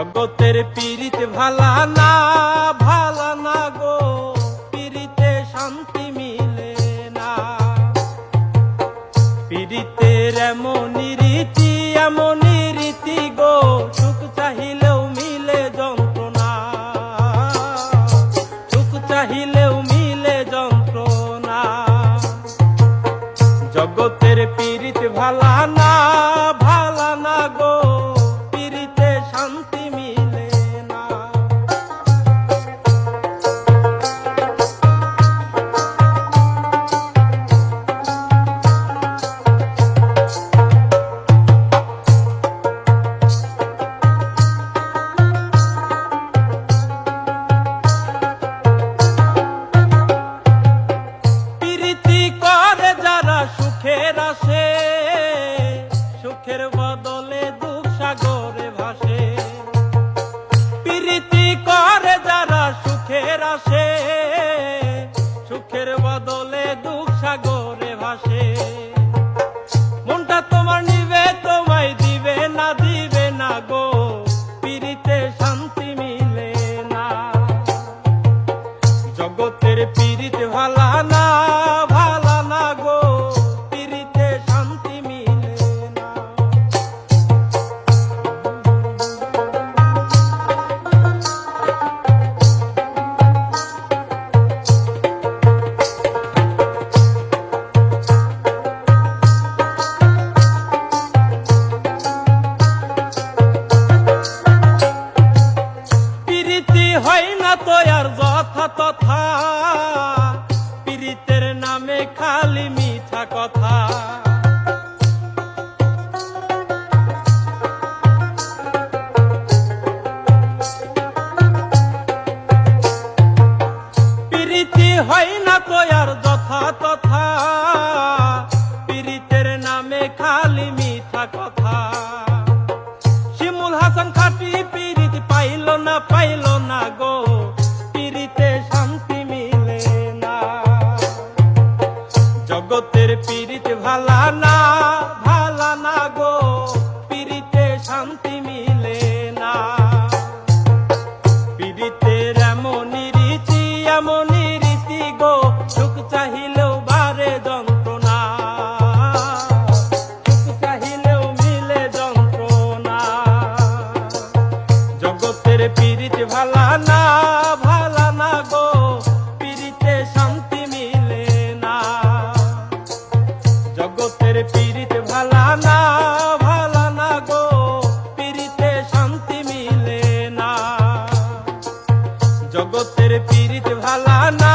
জগতের পীড়িত ভালা না, ভালা না গো, পীড়িতে শান্তি মিলে না। পীড়িতের এমনই রীতি গো, সুখ চাহিলেও মিলে যন্ত্রণা, সুখ চাহিলেও মিলে যন্ত্রণা। জগতের পীড়িত ভালা না, ভালা না গো, পীড়িতে শান্তি মিলে না। পীড়িতি করে যারা সুখের আসে, সুখের বদলে দুঃখ সাগরে ভাসে। পীড়িতি করে যারা সুখের আসে, সুখের বদলে দুঃখ সাগরে ভাসে। মনটা তোমার নিবে, তোমায় দিবে না গো, পীড়িতে শান্তি মিলে না। জগতের পীড়িত ভালা না, ভালা না গো, পীড়িতে শান্তি মিলে না। পীড়িতি হয় না তো আর যথা তথা, পীড়িতের নামে খালি মিঠা কথা। পীড়িতি হয় না তো আর যথা তথা, পীড়িতের নামে খালি মিঠা কথা। শিমুল হাসান খাটি পীড়িত পাইল না গো, পীড়িতে শান্তি মিলে না। জগতের পীড়িত ভালা না, ভালা না গো, পীড়িতে শান্তি মিলে না। পীড়িতের এমনই রীতি গো, সুখ চাহিলেও বারে যন্ত্রণা, সুখ চাহিলেও মিলে যন্ত্রণা। জগতের পীড়িত ভালা না, ভালা না গো, পীড়িতে শান্তি মিলে না। জগতের পীড়িত ভালা না, ভালা না গো, পীড়িতে শান্তি মিলে না। জগতের পীড়িত ভালা না।